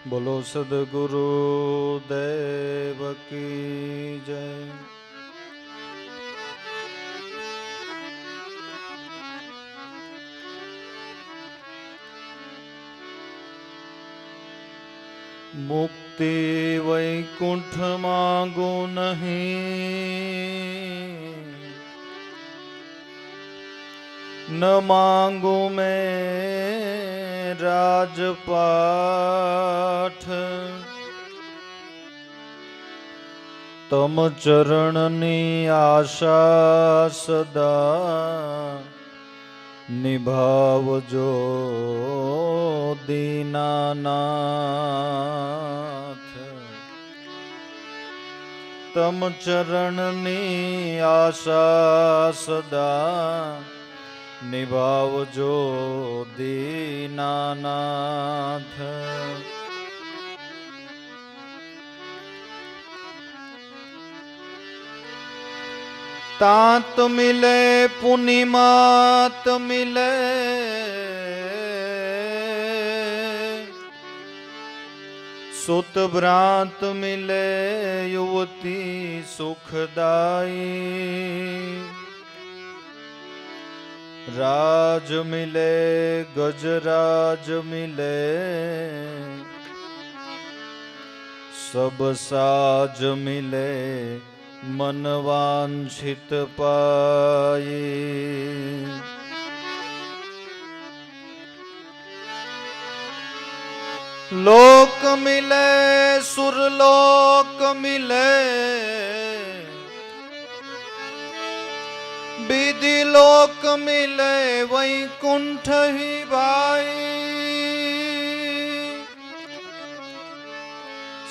बोलो सदगुरु देव की जय। मुक्ति वैकुंठ मांगो नहीं, न मांगू मैं राजपाठ। तम चरणनी आशा सदा निभावजो दीनानाथ। तम चरणनी आशा सदा निभावजो दीनानाथ। तात मिले पुनिमात मिले, सुत भ्रांत मिले युवती सुखदाई। राज मिले गजराज मिले, सब साज मिले मन वांछित पाए। लोक मिले सुरलोक मिले, विधि लोक मिले वैकुंठ ही भाई।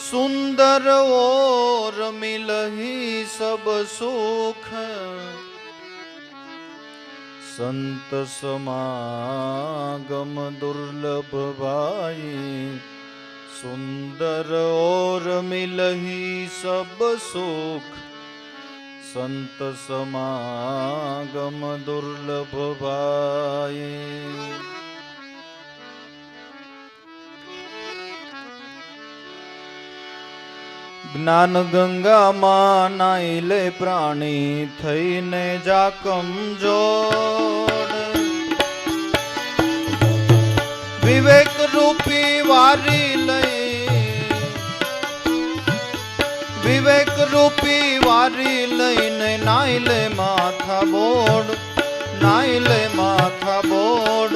सुंदर और मिलही सब सुख, संत समागम दुर्लभ भाई। सुंदर और मिलही सब सुख, संत समागम दुर्लभ भाई। ज्ञान गंगा માં નાઈલે પ્રાણી થઈને જા કમજોર। વિવેક રૂપી વારી લઈ, વિવેક રૂપી વારી લઈને નાઈલે માથા બોડ, નાઈલે માથા બોડ।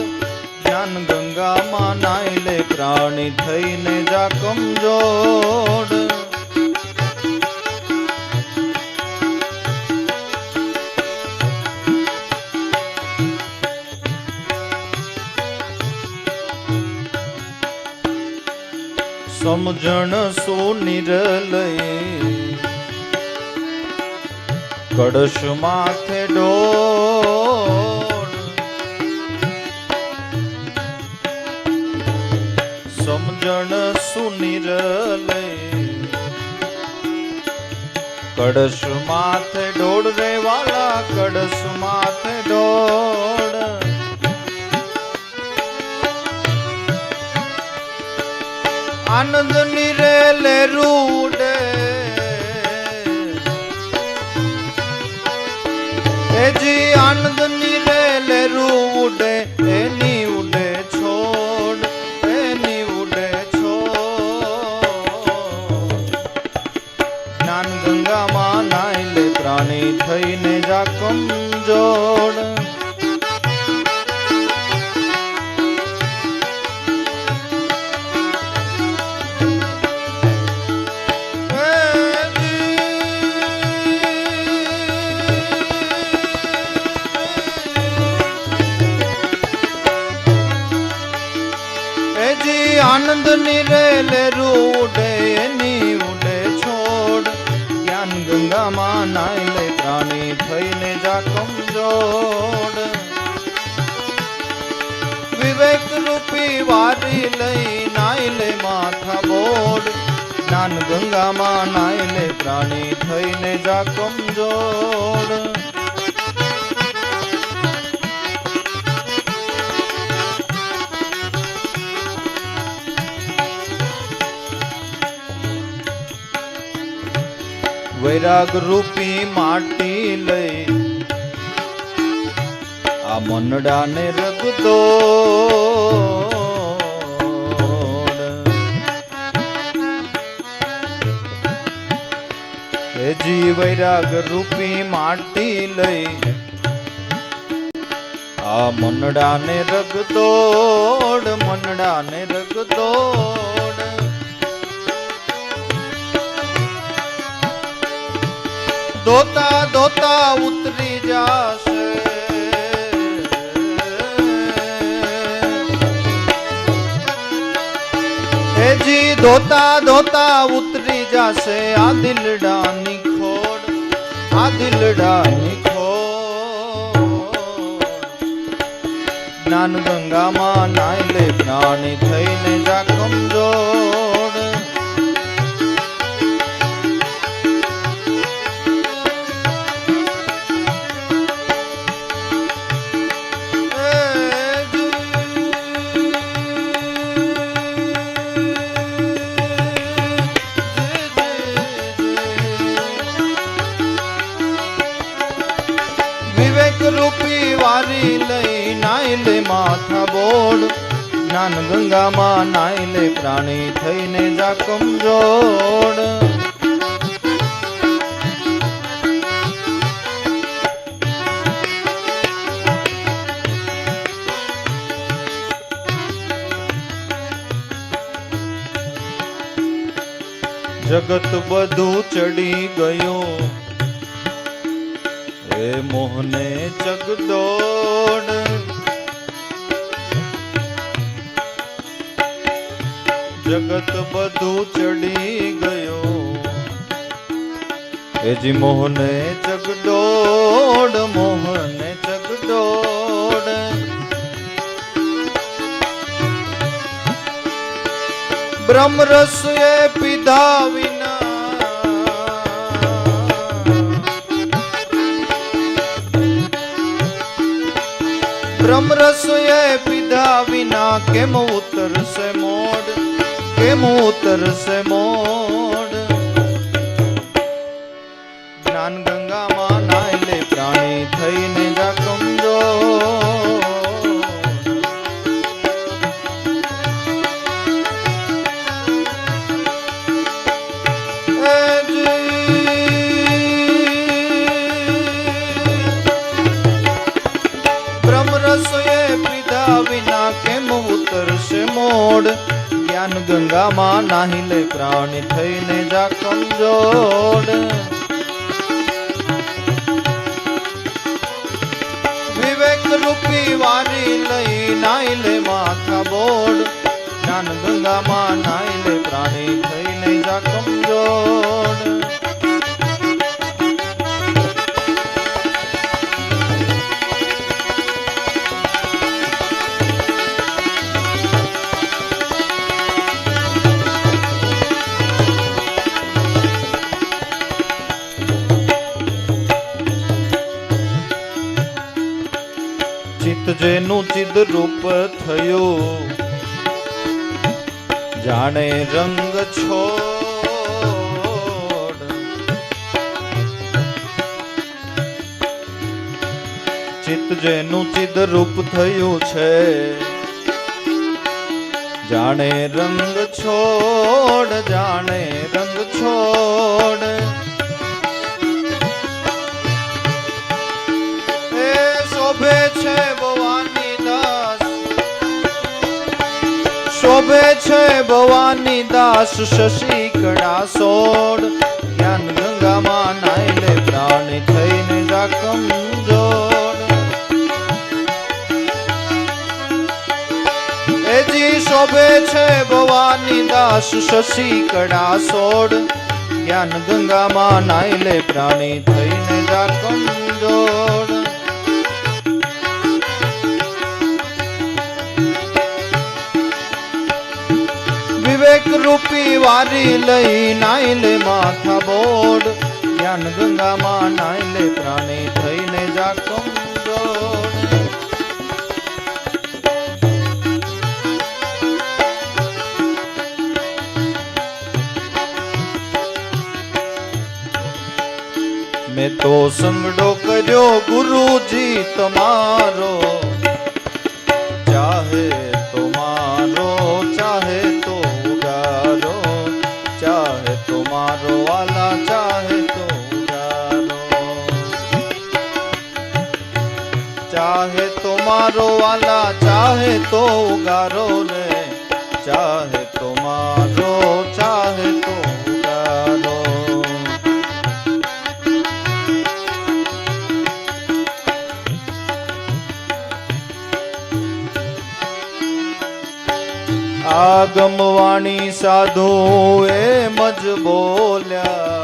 જ્ઞાન ગંગામાં નાઈલે પ્રાણી થઈને જા કમજોર। समझण सुनिरलय कड़श माथे डोर। समझण सुनिरलय कड़श माथे डोड़ रे वाला, कड़श माथे डोड़। आनंद निरेले रूडे, ए जी आनंद निरेले रूडे। एनी उडे छोड़, एनी उडे छोड़। ज्ञान गंगा માં નાઈલે પ્રાણી થઈને જા કમજોર। आनंद निरेले रूडे, एनी उडे छोड़। ज्ञान गंगा માં નાઈલે પ્રાણી થઈને જા કમજોર। વિવેક રૂપી વારી લઈ નાઈલે માથા બોડ। જ્ઞાન ગંગા માં નાઈલે પ્રાણી થઈને જા કમજોર। વૈરાગ રૂપી માટી લઈ આ મનડાને રગદો જી વૈરાગ રૂપી માટી લઈ આ મનડાને રગદોડ મનડાને રગદોડ દોતા દોતા ઉતરી જાશે જી દોતા દોતા ઉતરી જાશે આ દિલડાની ખોડ આ દિલડાની ખોડ જ્ઞાન ગંગામાં નાઈ લે પ્રાણી થઈને જા કમજોડ રૂપી વારી લઈ નાઈ લે માથા બોડ જ્ઞાન ગંગામાં નાઈ લે પ્રાણી થઈને જા કમજોડ જગત બધું ચડી ગયું એ મોહને ચગદોડ જગત બધું ચડી ગયું એ જી મોહને ચગદોડ મોહને ચગદોડ બ્રહ્મ રસ એ પીધા વિના બ્રહ્મ રસોએ પીધા વિના કેમ ઉતરશે મોડ કેમ ઉતરશે મોડ જ્ઞાન ગંગામાં નાઈ લે પ્રાણી થઈને જા કમજોર રસોએ પીધા વિના કેમ ઉતરશે મોડ જ્ઞાન ગંગામાં નાહી લે પ્રાણી થઈને જા કમજોડ વિવેક રૂપી વારી લઈ નાઈ લે માથા બોડ જ્ઞાન ગંગામાં નાઈ લે પ્રાણી થઈને જા કમજોડ ચિત્ત જેનું ચિદ રૂપ થયું જાણે રંગ છોડ ચિત્ત જેનું ચિદ રૂપ થયું છે જાણે રંગ છોડ જાણે રંગ છોડ શોભે છે ભવાની દાસ શોભે છે ભવાની દાસ શશી કડા સોડ જ્ઞાન ગંગામાં નાઈ લે પ્રાણી થઈને જા કમજોડ એજી શોભે છે ભવાની દાસ શશી કડા સોડ જ્ઞાન ગંગામાં નાઈ લે પ્રાણી થઈને જા કમજોડ વિવેક રૂપી વારી લઈ નાઈ લે માથા બોડ જ્ઞાન ગંગામાં નાઈ લે પ્રાણી થઈને જા કમજોડ મેં તો સંગડો કર્યો ગુરુજી તમારો, ચાહે તો મારો ચાહે તો ઉગારો, ચાહે તો મારો વાલા ચાહે તો ઉગારો, ચાહે તો મારો વાલા ચાહે તો ઉગારો રે, ચાહે તો મારો ચાહે તો ઉગારો. આગમવાણી સાધુ એમ જ બોલ્યા,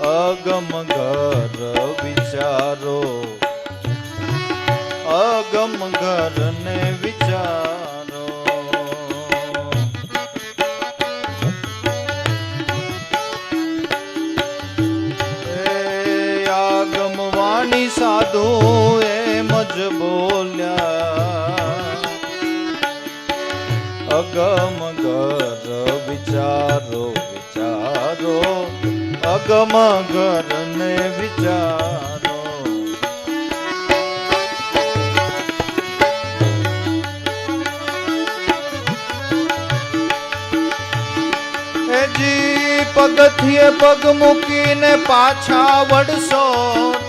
અગમ ઘર વિચારો, અગમ ઘર ને વિચારો. આગમવાણી સાધુ એમ જ બોલ્યા, અગમ ઘર વિચારો વિચારો, અગમ ઘર ને વિચારો. એજી પગથિયે પગ મૂકીને પાછા વળશો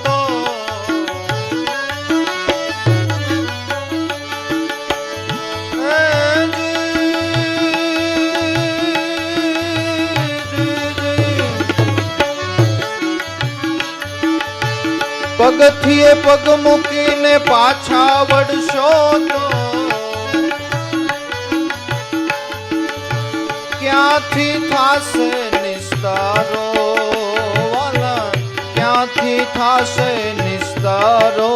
તો પગથિયે પગ મૂકીને પાછા વળશો તો ક્યાંથી થાશે નિસ્તારો વાલા, ક્યાંથી થાશે નિસ્તારો.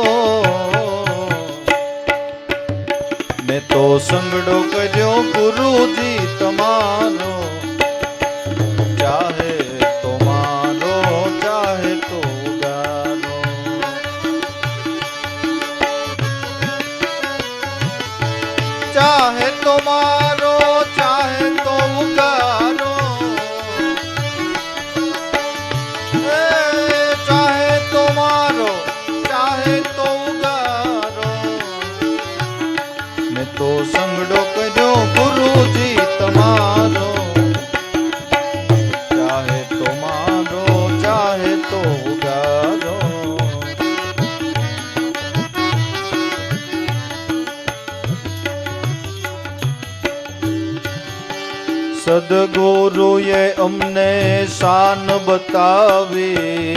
મેં તો સંગડો કર્યો ગુરુજી તમારો, ચાહે તો મારો ચાહે તો ઉગારો, ચાહે તો મારો ચાહે તો ઉગારો, ચાહે તો મારો ચાહે તો ઉગારો. મેં તો સંગડો કર્યો ગુરુજી તમારો, ચાહે તો મારો ચાહે તો ઉગારો. સદગુરુએ અમને શાન બતાવી,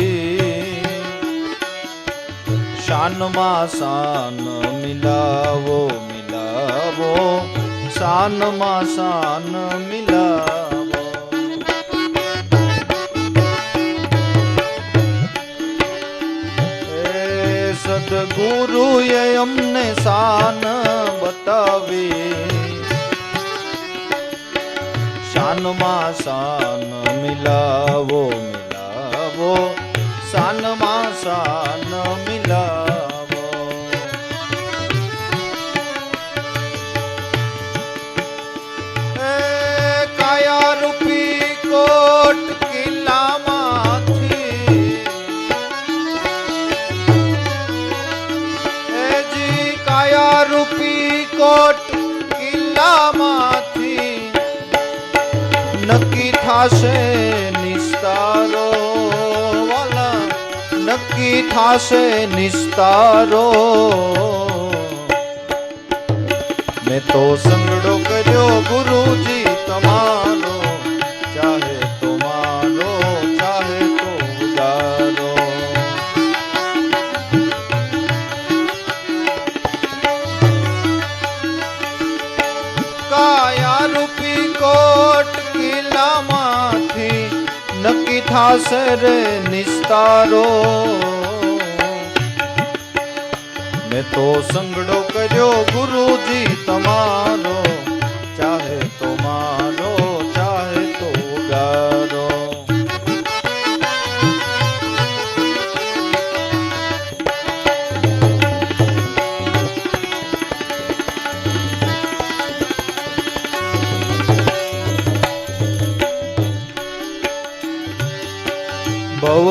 શાનમાં શાન મિલાવો મિલાવો, શાનમાં શાન મિલાવો. સદગુરુએ અમને શાન બતાવી, શાનમાં શાન મિલાવો મિલાવો, શાનમાં શાન મિલાવો. કાયા રૂપી કોટ કિલ્લામાંથી, જી કાયા રૂપી કોટ કિલ્લામાંથી નક્કી થાશે નિસ્તારો વાલા, નક્કી થાશે નિસ્તારો. મેં તો સંગડો કર્યો ગુરુજી તમારો, ચાહે તો મારો ચાહે તો ઉગારો. કાયા રૂપી કોટ કિલ્લામાંથી નક્કી થાશે રે નિસ્તારો. મેં તો સંગડો કર્યો ગુરુજી તમારો, ચાહે તો મારો ચાહે તો ઉગારો.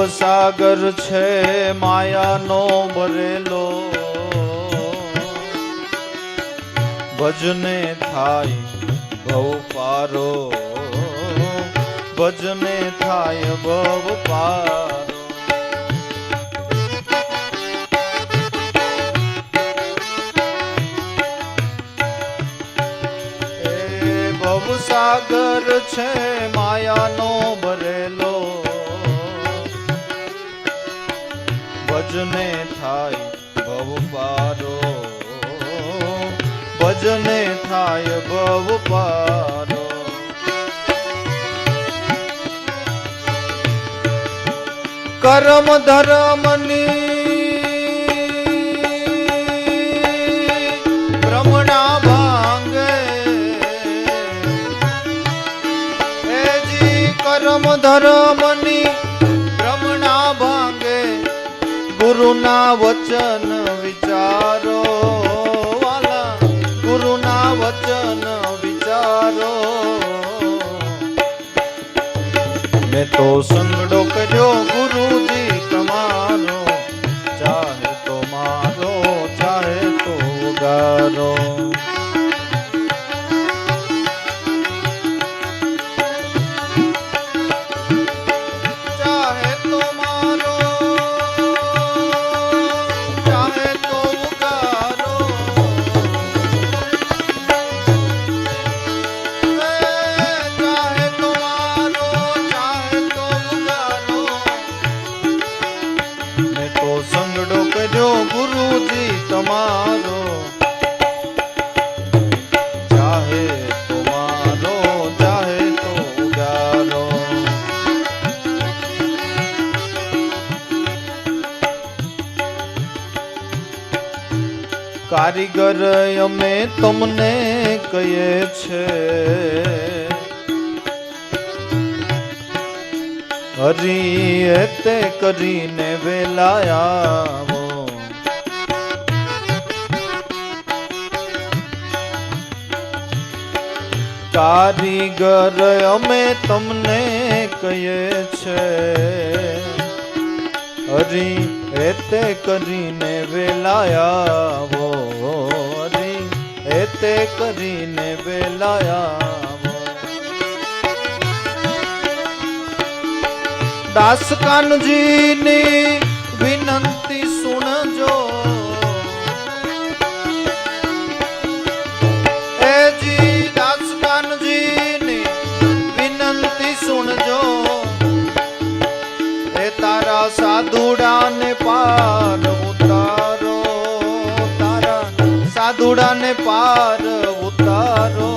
ભવસાગર છે માયાનો ભરેલો, ભજને થાય ભવ પારો, ભજને થાય ભવ પારો. ભવસાગર છે માયાનો ભરેલો, ભજને થાય ભવ પારો, ભજને થાય ભવ પારો. કર્મ ધર્મની ભ્રમણા ભાંગે, કર્મ ધર્મની ભ્રમણા ભાંગે, ગુરુના વચન વિચારો વાલા, ગુરુના વચન વિચારો. મેં તો સંગડો કર્યો ગુરુજી તમારો, ચાહે તો મારો ચાહે તો ગારો. સંગડો કર્યો ગુરુજી તમારો, ચાહે તો મારો ચાહે તો ગારો. કારીગર અમે તમને કહીએ છે, હરી તે કરીને વેલાયાવો. કારીગર અમે તમને કહીએ છે, હરી તે કરીને વેલાયાવો, હરી તે કરીને વેલાયાવો. દાસ કાનજીની વિનંતી સુણજો, એજી દાસ કાનજીની વિનંતી સુણજો. એ તારા સાધુડાને પાર ઉતારો, તારા સાધુડાને પાર ઉતારો.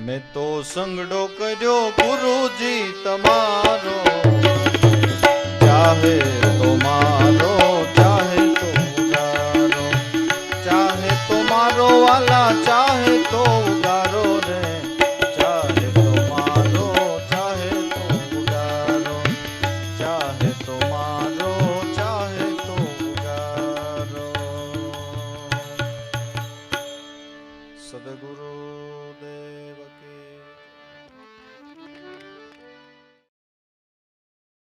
મેં તો સંગડો કર્યો ગુરુજી તમારો, ચાહે તો મારો